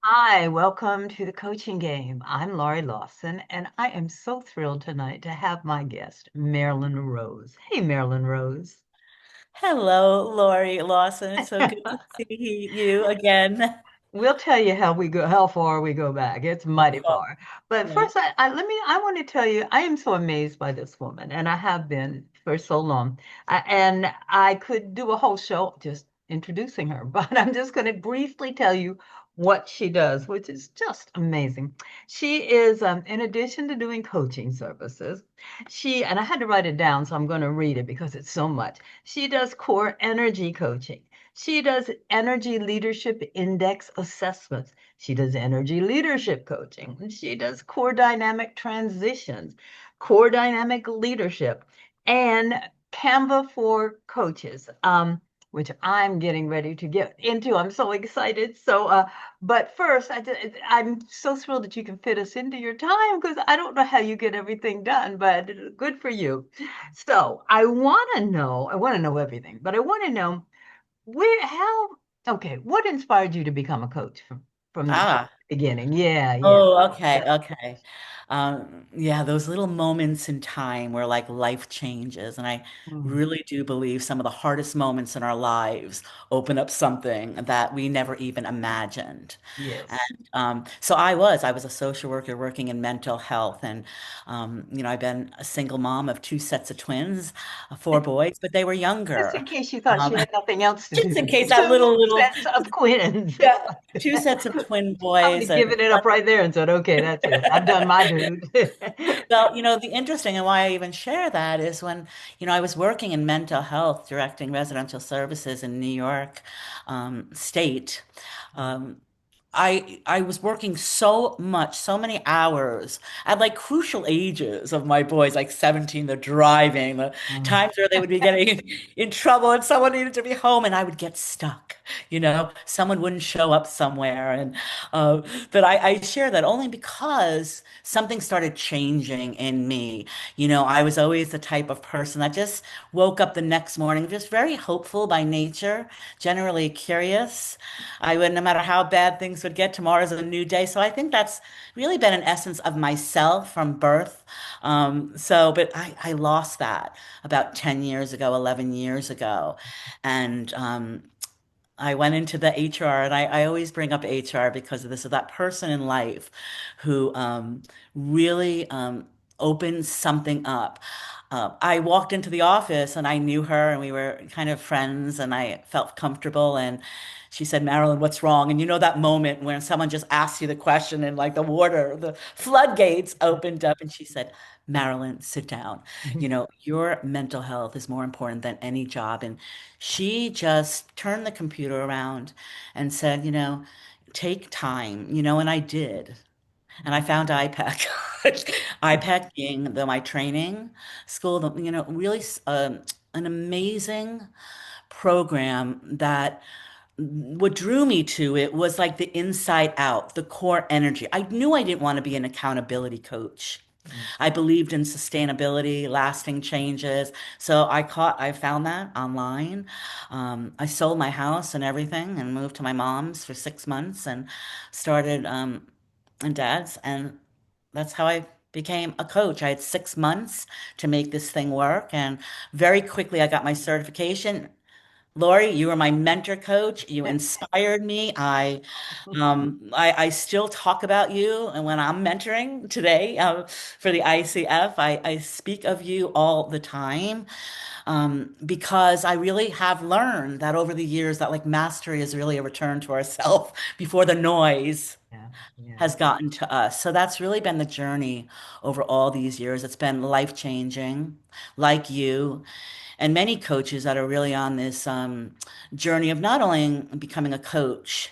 Hi, welcome to the coaching game. I'm Laurie Lawson, and I am so thrilled tonight to have my guest, Marilyn Rose. Hey, Marilyn Rose. Hello, Laurie Lawson. It's so good to see you again. We'll tell you how far we go back. It's mighty Oh, far. But right. first, I want to tell you, I am so amazed by this woman, and I have been for so long. And I could do a whole show just introducing her, but I'm just going to briefly tell you what she does, which is just amazing. She is, in addition to doing coaching services, and I had to write it down, so I'm going to read it because it's so much. She does core energy coaching. She does energy leadership index assessments. She does energy leadership coaching. She does core dynamic transitions, core dynamic leadership, and Canva for coaches, which I'm getting ready to get into. I'm so excited. But first, I'm so thrilled that you can fit us into your time because I don't know how you get everything done, but good for you. So I want to know everything, but I want to know okay, what inspired you to become a coach from the Ah, beginning? Yeah, yeah. oh, okay, okay. Yeah, those little moments in time where like life changes. And I Mm, really do believe some of the hardest moments in our lives open up something that we never even imagined. yes. So I was a social worker working in mental health. And, I've been a single mom of two sets of twins, four boys, but they were Just younger. in case you thought she Um, had nothing else to just in do. case that Two little, sets of twins. yeah, two sets of twin I would boys. have And given it up right there and said, okay, that's it. I've done my dude. well, the interesting and why I even share that is when, I was working in mental health, directing residential services in New York State. Um, I was working so much, so many hours at like crucial ages of my boys, like 17, they're driving, the Mm. times where they would be getting in trouble and someone needed to be home and I would get stuck, someone wouldn't show up somewhere. And uh, but I share that only because something started changing in me. I was always the type of person that just woke up the next morning, just very hopeful by nature, generally curious. I would, no matter how bad things would get, tomorrow's a new day. So I think that's really been an essence of myself from birth. But I lost that about 10 years ago, 11 years ago. And I went into the HR, and I always bring up HR because of this, of that person in life who really opened something up. I walked into the office and I knew her and we were kind of friends and I felt comfortable. And she said, Marilyn, what's wrong? And you know that moment when someone just asks you the question and like the floodgates opened up and she said, Marilyn, sit down. Your mental health is more important than any job. And she just turned the computer around and said, take time, and I did. And I found IPEC. IPEC being my training school, really an amazing program that what drew me to it was like the inside out, the core energy. I knew I didn't want to be an accountability coach. I believed in sustainability, lasting changes. So I found that online. I sold my house and everything and moved to my mom's for 6 months and started and dad's. And that's how I became a coach. I had 6 months to make this thing work. And very quickly I got my certification. Lori, you were my mentor coach. You inspired me. I still talk about you, and when I'm mentoring today for the ICF, I speak of you all the time because I really have learned that over the years that like mastery is really a return to ourself before the noise Yeah, yeah. has gotten to us. So that's really been the journey over all these years. It's been life changing, like you and many coaches that are really on this journey of not only becoming a coach,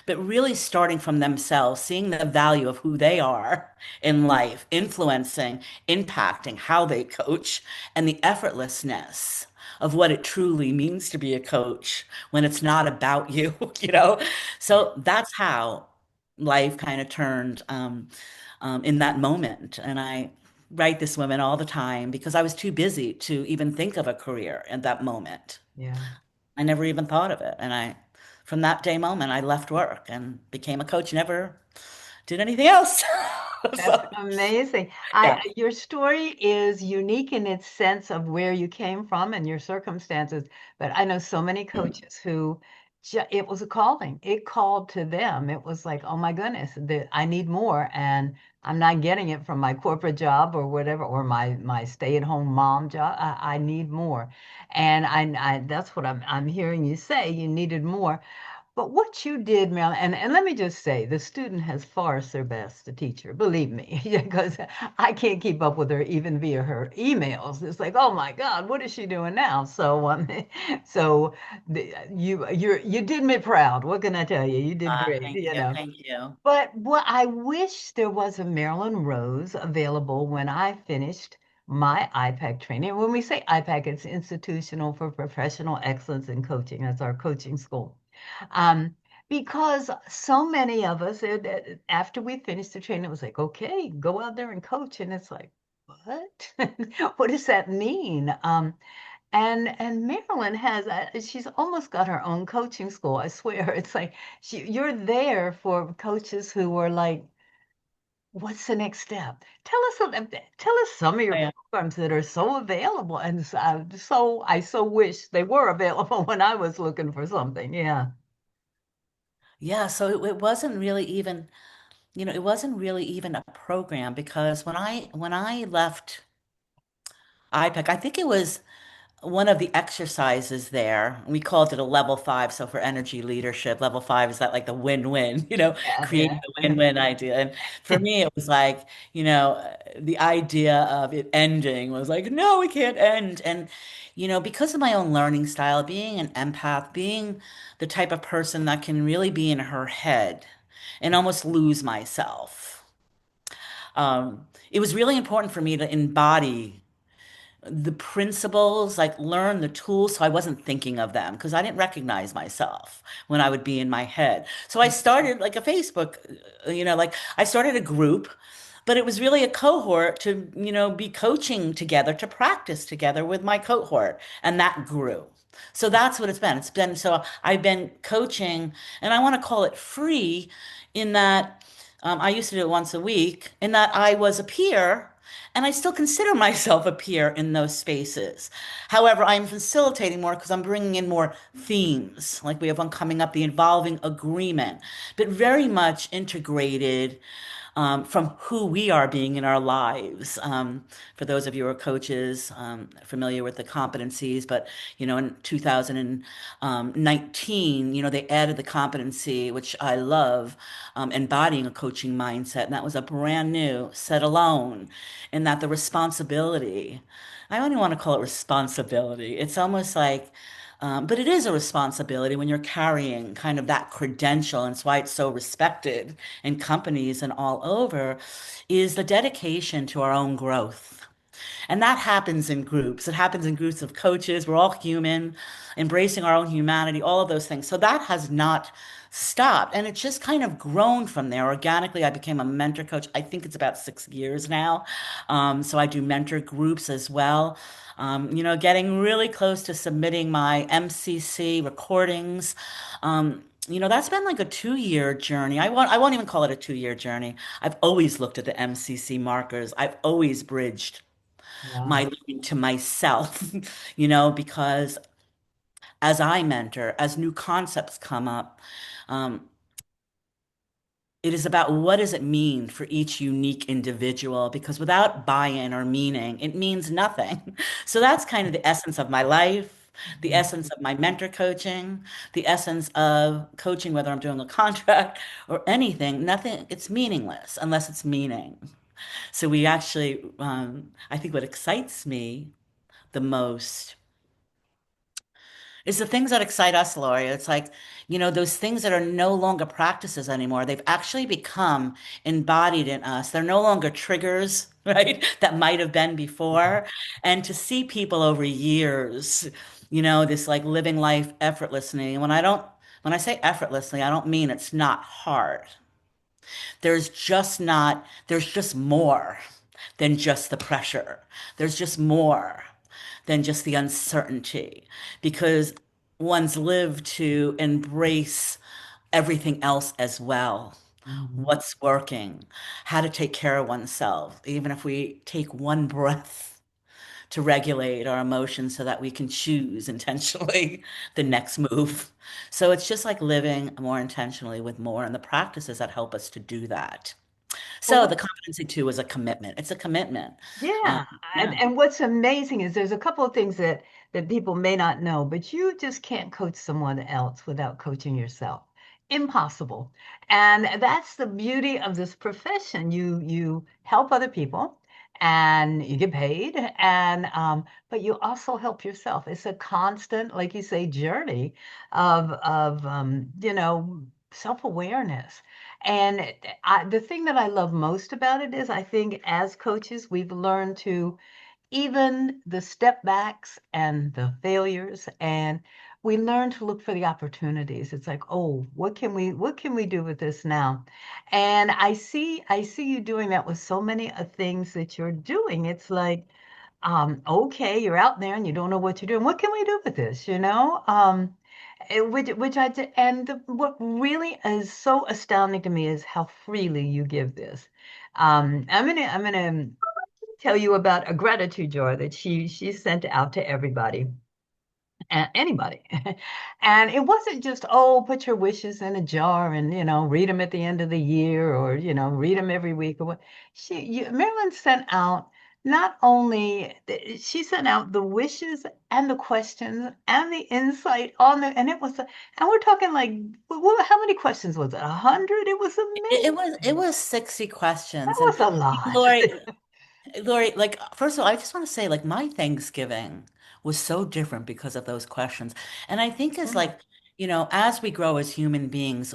but really starting from themselves, seeing the value of who they are in life, influencing, impacting how they coach, and the effortlessness of what it truly means to be a coach when it's not about you, you know? Yeah. So that's how life kind of turned in that moment. And I write this women all the time because I was too busy to even think of a career at that moment. Yeah. I never even thought of it. from that day moment, I left work and became a coach, never did anything else. That's So, amazing. yeah. Your story is unique in its sense of where you came from and your circumstances, but I know so many coaches who it was a calling. It called to them. It was like, oh my goodness, I need more, and I'm not getting it from my corporate job or whatever, or my stay-at-home mom job. I need more, and I that's what I'm hearing you say. You needed more. But what you did, Marilyn, and let me just say, the student has far surpassed the teacher, believe me, because I can't keep up with her even via her emails. It's like, oh my God, what is she doing now? So, so you did me proud. What can I tell you? You did great, Thank you you. know. Thank you. But what I wish there was a Marilyn Rose available when I finished my IPAC training. When we say IPAC, it's Institutional for Professional Excellence in Coaching. That's our coaching school. Um, because so many of us, after we finished the training, it was like, okay, go out there and coach. And it's like, what? What does that mean? And Marilyn has, she's almost got her own coaching school. I swear. It's like you're there for coaches who are like, what's the next step? Tell us some of Oh, your yeah. programs that are so available. And I so wish they were available when I was looking for something. Yeah. Yeah, so it wasn't really even, it wasn't really even a program because when I left IPEC, I think it was one of the exercises there. We called it a level five. So for energy leadership, level five is that like the win-win, creating Yeah, the win-win idea. And for me, it was like, the idea of it ending was like, no, it can't end. And, because of my own learning style, being an empath, being the type of person that can really be in her head and almost lose myself. It was really important for me to embody the principles, like learn the tools so I wasn't thinking of them because I didn't recognize myself when I would be in my head. So I started like a Facebook, like I started a group, but it was really a cohort to, be coaching together, to practice together with my cohort. And that grew. So that's what it's been. So I've been coaching, and I want to call it free in that I used to do it once a week, in that I was a peer. And I still consider myself a peer in those spaces. However, I'm facilitating more because I'm bringing in more themes. Like we have one coming up, the evolving agreement, but very much integrated from who we are being in our lives. For those of you who are coaches, familiar with the competencies, but in 2019, they added the competency, which I love, embodying a coaching mindset, and that was a brand new set alone, in that the responsibility. I only want to call it responsibility. It's almost like but it is a responsibility when you're carrying kind of that credential, and it's why it's so respected in companies and all over, is the dedication to our own growth. And that happens in groups. It happens in groups of coaches. We're all human, embracing our own humanity, all of those things. So that has not stopped. And it's just kind of grown from there. Organically, I became a mentor coach. I think it's about 6 years now. So I do mentor groups as well. Getting really close to submitting my MCC recordings. That's been like a 2 year journey. I won't even call it a 2 year journey. I've always looked at the MCC markers. I've always bridged my wow. learning to myself, because as I mentor, as new concepts come up, um, it is about what does it mean for each unique individual, because without buy-in or meaning, it means nothing. So that's kind of the essence of my life, the essence of my mentor coaching, the essence of coaching, whether I'm doing a contract or anything, nothing, it's meaningless unless it's meaning. So we actually, I think what excites me the most is the things that excite us, Laurie. It's like, those things that are no longer practices anymore. They've actually become embodied in us. They're no longer triggers, right? That might have been before. And to see people over years, this like living life effortlessly. When I say effortlessly, I don't mean it's not hard. There's just more than just the pressure. There's just more than just the uncertainty. Because one's lived to embrace everything else as well. Mhm. What's working, how to take care of oneself, even if we take one breath to regulate our emotions so that we can choose intentionally the next move. So it's just like living more intentionally with more and the practices that help us to do that. Well, So the what's competency too is a commitment. It's a commitment. Um, Yeah, yeah. and what's amazing is there's a couple of things that people may not know, but you just can't coach someone else without coaching yourself. Impossible. And that's the beauty of this profession. You help other people and you get paid and but you also help yourself. It's a constant, like you say, journey of self-awareness. And the thing that I love most about it is I think as coaches, we've learned to even the step backs and the failures, and we learn to look for the opportunities. It's like, oh, what can we do with this now? And I see you doing that with so many things that you're doing. It's like, okay, you're out there and you don't know what you're doing. What can we do with this? Which I did, and what really is so astounding to me is how freely you give this. I'm gonna tell you about a gratitude jar that she sent out to everybody and anybody. And it wasn't just, oh, put your wishes in a jar and, read them at the end of the year or, read them every week or what. Marilyn sent out not only, she sent out the wishes and the questions and the insight and it was, and we're talking like, how many questions was it? 100? It was amazing. It was 60 That questions. And was a lot. Lori, like, first of all, I just want to say, like, my Thanksgiving was so different because of those questions. And I think as Yeah. like, as we grow as human beings,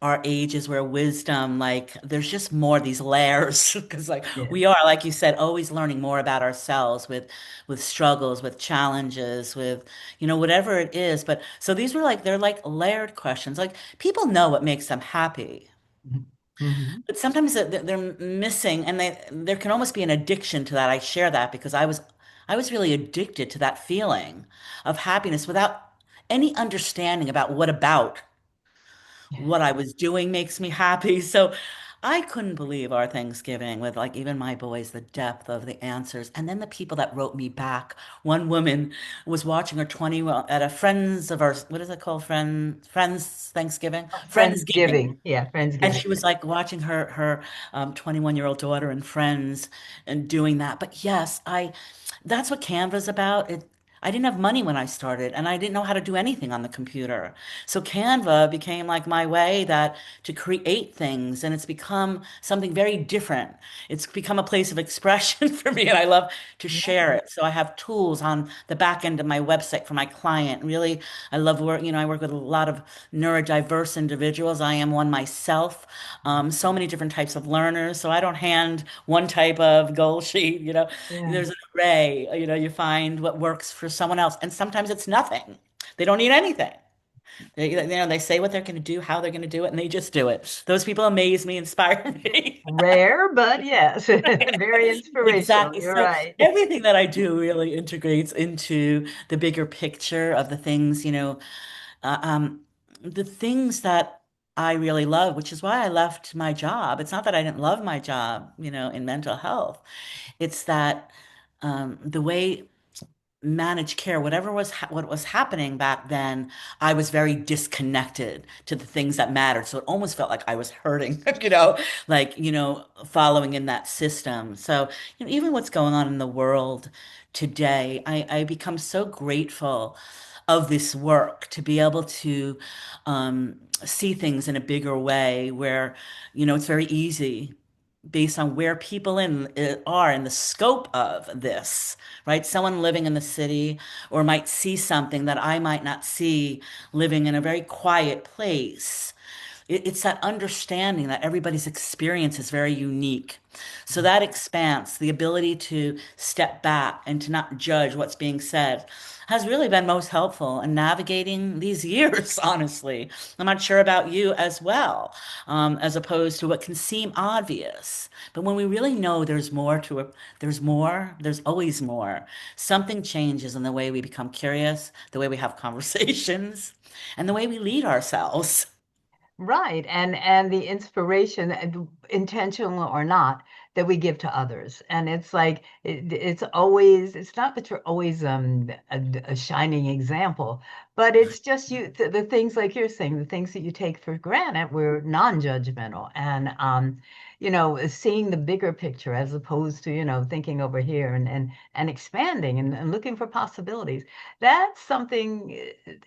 our ages where wisdom, like, there's just more these layers because like Yeah. we are, like you said, always learning more about ourselves with struggles, with challenges, with, whatever it is. But so these were like, they're like layered questions. Like people know what makes them happy. Mhm. But sometimes they're missing, and there can almost be an addiction to that. I share that because I was really addicted to that feeling of happiness without any understanding about what I was doing makes me happy. So I couldn't believe our Thanksgiving with like even my boys, the depth of the answers. And then the people that wrote me back. One woman was watching her 20 well, at a friends of ours, what is it called? Friends Thanksgiving? Friendsgiving. Friendsgiving. Yeah, And Friendsgiving. she was like watching her 21-year-old daughter and friends and doing that. But yes, that's what Canva's about. I didn't have money when I started and I didn't know how to do anything on the computer. So Canva became like my way that to create things and it's become something very different. It's become a place of expression for me and I love to share Yeah. it. So I have tools on the back end of my website for my client. Really, I love work, I work with a lot of neurodiverse individuals. I am one myself. So many different types of learners. So I don't hand one type of goal sheet, Yeah. there's an array, you find what works for someone else. And sometimes it's nothing. They don't need anything. They say what they're going to do, how they're going to do it, and they just do it. Those people amaze me, inspire me. Rare, but yes, very inspirational. Exactly. You're So right. everything that I do really integrates into the bigger picture of the things, uh, um, the things that I really love, which is why I left my job. It's not that I didn't love my job, in mental health. It's that the way managed care, whatever what was happening back then, I was very disconnected to the things that mattered. So it almost felt like I was hurting, like, following in that system. So, even what's going on in the world today, I become so grateful of this work to be able to see things in a bigger way where, it's very easy based on where people are in the scope of this, right? Someone living in the city or might see something that I might not see living in a very quiet place. It's that understanding that everybody's experience is very unique. So that expanse, the ability to step back and to not judge what's being said, has really been most helpful in navigating these years, honestly. I'm not sure about you as well, as opposed to what can seem obvious. But when we really know there's more to it, there's more, there's always more. Something changes in the way we become curious, the way we have conversations, and the way we lead ourselves. Right. And the inspiration, intentional or not, that we give to others. And it's like it's always, it's not that you're always a shining example, but it's just the things like you're saying, the things that you take for granted, we're non-judgmental. And seeing the bigger picture as opposed to, thinking over here and expanding and looking for possibilities. That's something,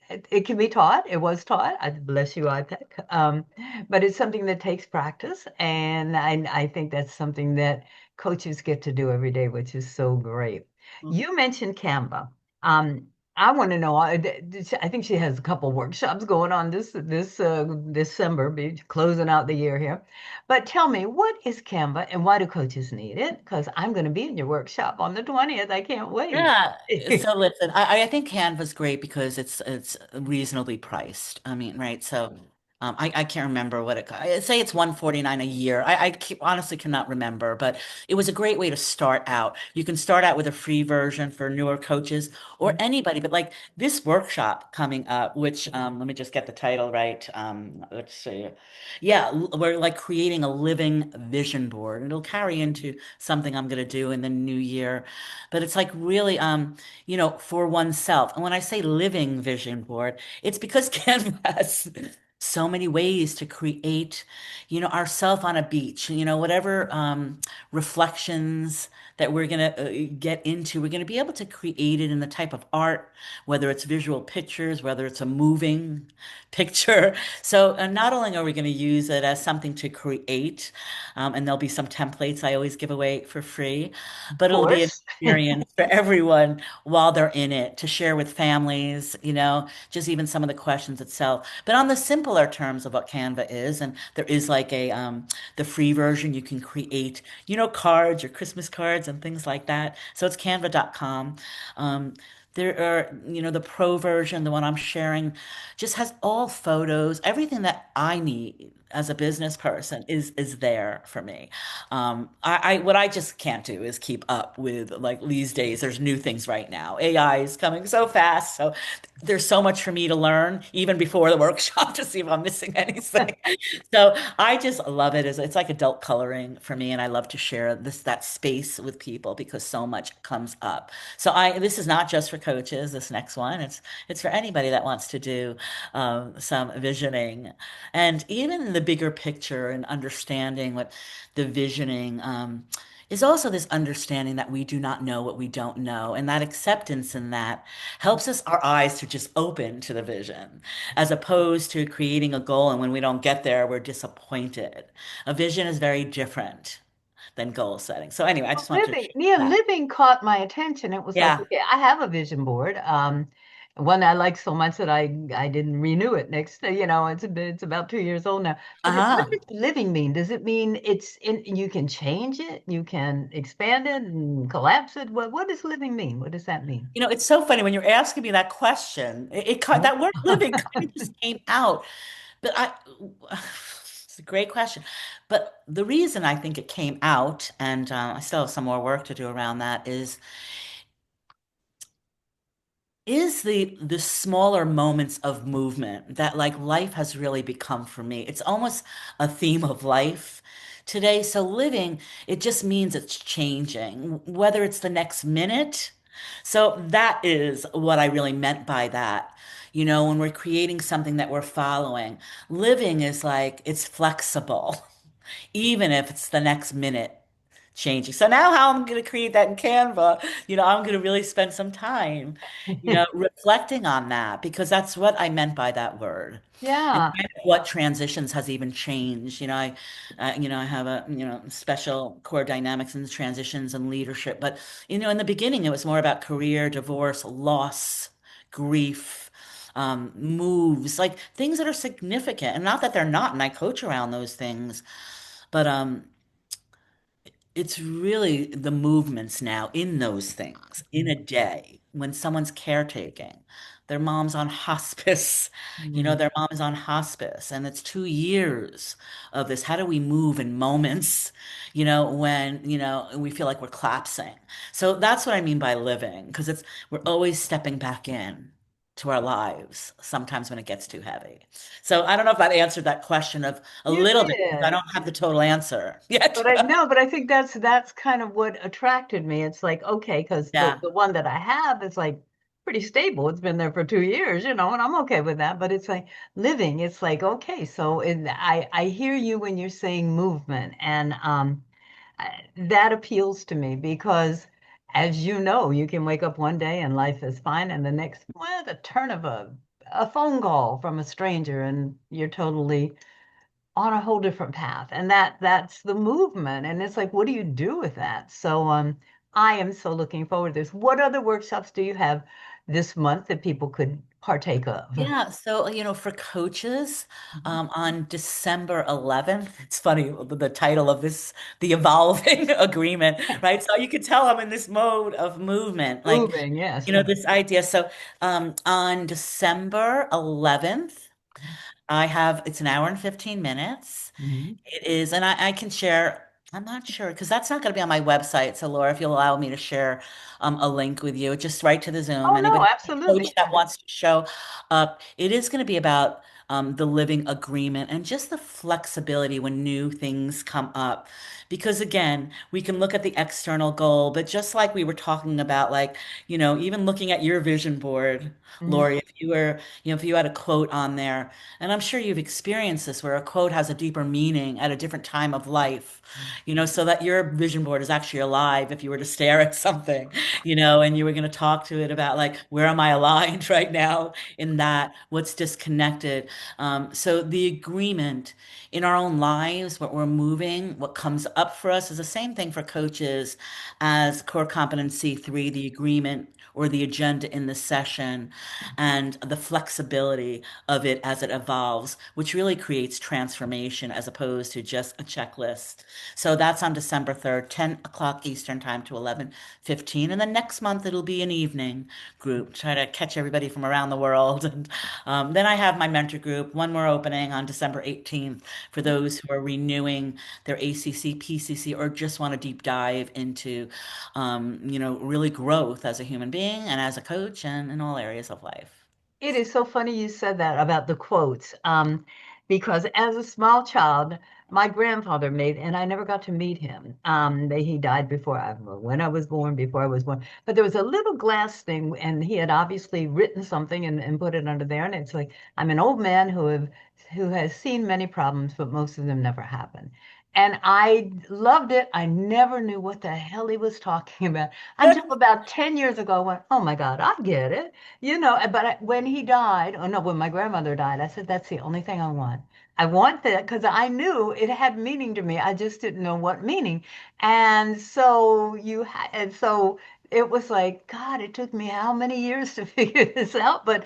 it can be taught. It was taught. I bless you, IPEC. But it's something that takes practice. And I think that's something that coaches get to do every day, which is so great. You mentioned Canva. Um, I want to know, I think she has a couple workshops going on this December, be closing out the year here. But tell me, what is Canva and why do coaches need it? Because I'm going to be in your workshop on the 20th. I can't wait. Yeah. So listen, I think Canva's great because it's reasonably priced. I mean, right? So I can't remember what I say it's 149 a year. Honestly cannot remember, but it was a great way to start out. You can start out with a free version for newer coaches or anybody, but like this workshop coming up, which let me just get the title right. Let's see. Yeah, we're like creating a living vision board. It'll carry into something I'm going to do in the new year. But it's like really, for oneself. And when I say living vision board, it's because Canva has so many ways to create, ourself on a beach, whatever reflections that we're going to get into, we're going to be able to create it in the type of art, whether it's visual pictures, whether it's a moving picture. So not only are we going to use it as something to create, and there'll be some templates I always give away for free, Of but it'll be an course. experience for everyone while they're in it to share with families, just even some of the questions itself. But on the simpler terms of what Canva is, and there is like the free version you can create, cards or Christmas cards and things like that. So it's canva.com. There are, the pro version, the one I'm sharing, just has all photos, everything that I need as a business person is there for me. What I just can't do is keep up with like these days. There's new things right now. AI is coming so fast, so there's so much for me to learn even before the workshop to see if I'm missing anything. So I just love it. It's like adult coloring for me, and I love to share that space with people because so much comes up. So this is not just for coaches. This next one, it's for anybody that wants to do some visioning, and even in the bigger picture and understanding what the visioning. Is also this understanding that we do not know what we don't know. And that acceptance in that helps us, our eyes to just open to the vision, as opposed to creating a goal. And when we don't get there, we're disappointed. A vision is very different than goal setting. So anyway, I just want to Living, share yeah, that. living caught my attention. It was like, Yeah. okay, I have a vision board. One I like so much that I didn't renew it next, it's about 2 years old now. But what Uh-huh. does living mean? Does it mean it's in, you can change it, you can expand it and collapse it? What does living mean? What does that mean? It's so funny when you're asking me that question. That word living kind of just came out. But it's a great question. But the reason I think it came out, and I still have some more work to do around that, is the smaller moments of movement that like life has really become for me. It's almost a theme of life today. So living, it just means it's changing, whether it's the next minute. So that is what I really meant by that. When we're creating something that we're following, living is like it's flexible, even if it's the next minute changing. So now how I'm going to create that in Canva, I'm going to really spend some time, reflecting on that because that's what I meant by that word. And Yeah. kind of what transitions has even changed. I have a, special core dynamics and transitions and leadership. But, in the beginning, it was more about career, divorce, loss, grief, moves, like things that are significant. And not that they're not, and I coach around those things, but it's really the movements now in those things in a day when someone's caretaking. Their mom's on hospice, Mm. their mom is on hospice, and it's 2 years of this. How do we move in moments, when, we feel like we're collapsing? So that's what I mean by living, because we're always stepping back in to our lives, sometimes when it gets too heavy. So I don't know if that answered that question of a You little bit, because I did. don't have the total answer yet. But I no, but I think that's kind of what attracted me. It's like, okay, because the Yeah. the one that I have is like pretty stable. It's been there for 2 years, and I'm okay with that. But it's like living. It's like, okay, so I hear you when you're saying movement, and that appeals to me because, as you know, you can wake up one day and life is fine, and the next, well, the turn of a phone call from a stranger, and you're totally on a whole different path. And that's the movement. And it's like, what do you do with that? So I am so looking forward to this. What other workshops do you have this month that people could partake of? Yeah, so for coaches, on December 11th, it's funny the title of this, the evolving agreement, right? So you can tell I'm in this mode of movement, like Moving, yes. this idea. So on December 11th, it's an hour and 15 minutes. Mhm. It is, and I can share. I'm not sure because that's not going to be on my website. So, Laura, if you'll allow me to share a link with you, just right to the Zoom. Oh, no, Anybody absolutely. coach that wants to show up, it is going to be about the living agreement and just the flexibility when new things come up. Because again, we can look at the external goal, but just like we were talking about, like, even looking at your vision board, Mhm. Lori, if you had a quote on there, and I'm sure you've experienced this where a quote has a deeper meaning at a different time of life, so that your vision board is actually alive if you were to stare at something, and you were going to talk to it about like, where am I aligned right now in that? What's disconnected? So the agreement in our own lives, what we're moving, what comes up for us is the same thing for coaches as core competency three, the agreement or the agenda in the session and the flexibility of it as it evolves, which really creates transformation as opposed to just a checklist. So that's on December 3rd, 10 o'clock Eastern time to 11:15. And then next month it'll be an evening group, try to catch everybody from around the world. And then I have my mentor group, one more opening on December 18th for those who are renewing their ACC, PCC, or just want to deep dive into, really growth as a human being and as a coach and in all areas of life. It is so funny you said that about the quotes, because as a small child, my grandfather made, and I never got to meet him. He died when I was born, before I was born. But there was a little glass thing, and he had obviously written something and put it under there. And it's like, I'm an old man who has seen many problems, but most of them never happen. And I loved it. I never knew what the hell he was talking about until about 10 years ago. I went, oh my God, I get it. But when he died, oh no, when my grandmother died, I said, that's the only thing I want. I want that because I knew it had meaning to me. I just didn't know what meaning. And so it was like, God, it took me how many years to figure this out? But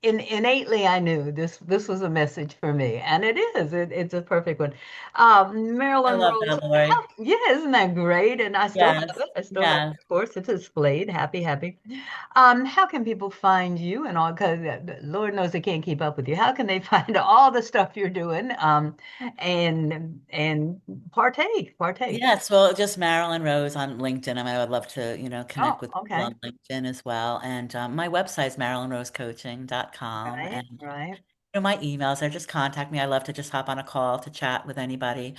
innately, I knew this was a message for me. And it is, it's a perfect one. I Marilyn love Rose, that, Lori. yeah, isn't that great? And I still have Yes, it. I still have it, yes. of course. It's displayed. Happy, happy. How can people find you and all? Because Lord knows they can't keep up with you. How can they find all the stuff you're doing? And partake. Yes, well, just Marilyn Rose on LinkedIn. I would love to, Oh, connect with people okay. on LinkedIn as well. And my website is marilynrosecoaching.com. Right, And right. my emails are just contact me. I love to just hop on a call to chat with anybody.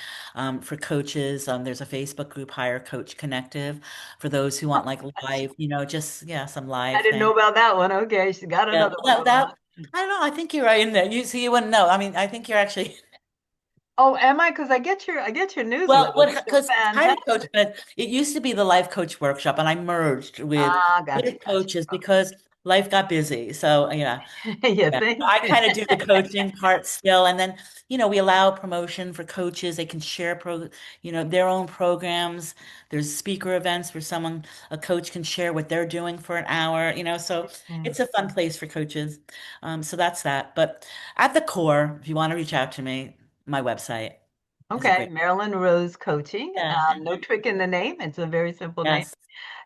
For coaches, there's a Facebook group, Hire Coach Connective, for those who Oh, want like live, just, yeah, some I live didn't know thing. about that one. Okay, she got Yeah, another one well, going on. I don't know. I think you're right in there. You see, you wouldn't know. I mean, I think you're actually. Oh, am I? Because I get your Well, newsletters, what which are because Hire Coach, fantastic. but it used to be the Life Coach Workshop, and I merged with Ah, got other you, got you. coaches Okay. because life got busy. So, yeah. You Yeah, think? I kind of do the coaching part still, and then we allow promotion for coaches. They can share their own programs. There's speaker events where a coach can share what they're doing for an hour. So Yeah. it's a fun place for coaches. So that's that. But at the core, if you want to reach out to me, my website is a Okay, great. Marilyn Rose Coaching. Yeah. No trick in the name. It's a very simple name. Yes.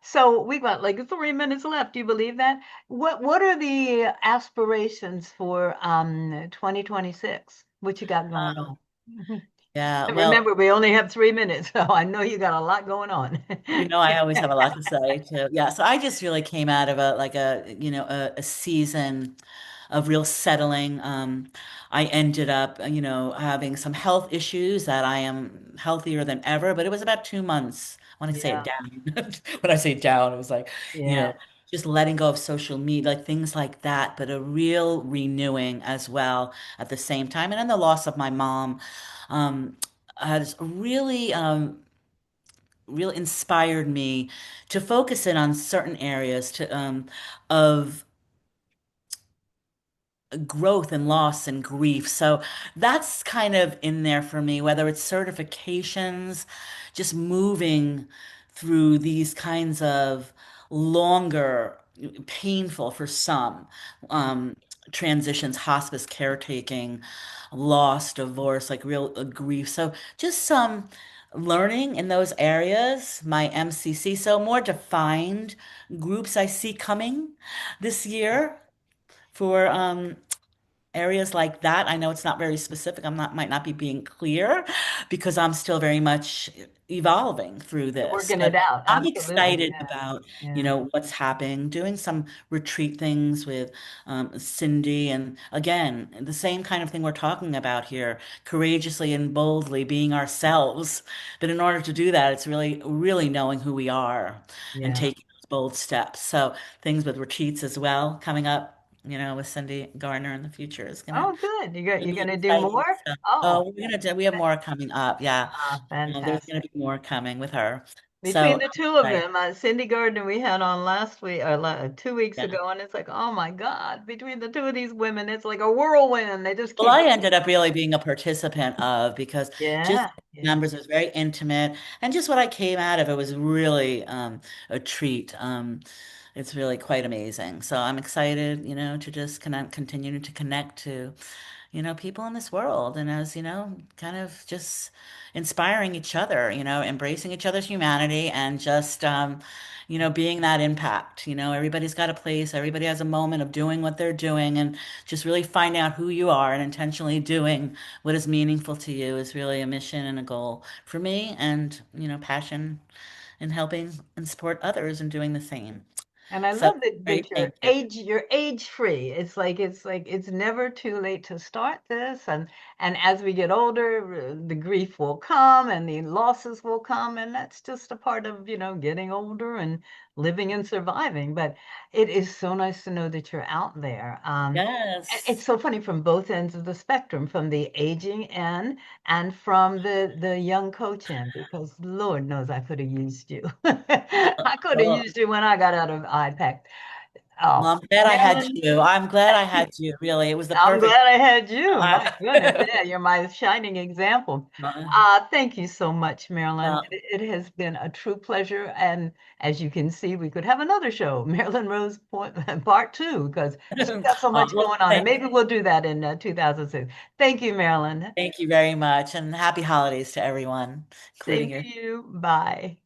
So we've got like 3 minutes left. Do you believe that? What are the aspirations for 2026? What you got going on? Yeah. And Well, remember, we only have 3 minutes, so I know you got a lot going on. I always have a lot to say too. Yeah, so I just really came out of a season of real settling. I ended up, having some health issues that I am healthier than ever, but it was about 2 months. When I say it Yeah, down, when I say down, it was like, you yeah, know, just letting go of social media, like things like that, but a real renewing as well at the same time. And then the loss of my mom, um, has really inspired me to focus in on certain areas of growth and loss and grief. So that's kind of in there for me, whether it's certifications, just moving through these kinds of longer, painful for some, um, transitions, hospice caretaking, loss, divorce, like real grief. So just some learning in those areas, my MCC, so more defined groups I see coming this year for areas like that. I know it's not very specific. Might not be being clear because I'm still very much evolving through you're this. working But it out. I'm Absolutely. excited Yeah, about, yeah, what's happening, doing some retreat things with Cindy. And again, the same kind of thing we're talking about here, courageously and boldly being ourselves. But in order to do that, it's really, really knowing who we are and yeah. taking those bold steps. So things with retreats as well coming up, with Cindy Garner in the future is Oh, good. You're gonna be gonna do exciting more? stuff. Oh, Oh, we have more coming up. Yeah. There's gonna fantastic. be more coming with her. Between So the I'm two of excited. them, Cindy Gardner we had on last week or 2 weeks Yeah. ago, and it's like, oh my God, between the two of these women, it's like a whirlwind. They just Well, keep I going. ended up really being a participant of because just Yeah, yeah. numbers was very intimate and just what I came out of it was really a treat. It's really quite amazing. So I'm excited, to just continue to connect to people in this world and as, kind of just inspiring each other, embracing each other's humanity and just, being that impact. Everybody's got a place, everybody has a moment of doing what they're doing and just really find out who you are and intentionally doing what is meaningful to you is really a mission and a goal for me and, passion in helping and support others and doing the same. And I So love that great. you're Thank you. age free. It's like it's never too late to start this. And as we get older, the grief will come and the losses will come, and that's just a part of, getting older and living and surviving. But it is so nice to know that you're out there. It's Yes. so funny from both ends of the spectrum, from the aging end and from the young coach end, because Lord knows I could have used you. I could have Oh, used you when I got out of IPAC. Oh, well, I'm glad I had Marilyn, you. I'm glad I had you. Really, it was the I'm perfect. glad I had you. Uh, My goodness, yeah, you're my shining example. Thank you so much, Marilyn. well, It has been a true pleasure. And as you can see, we could have another show, Marilyn Rose Part 2, because she's got so much well, going on. And maybe we'll do that in 2006. Thank you, Marilyn. thank you very much, and happy holidays to everyone, including Same to your. you. Bye.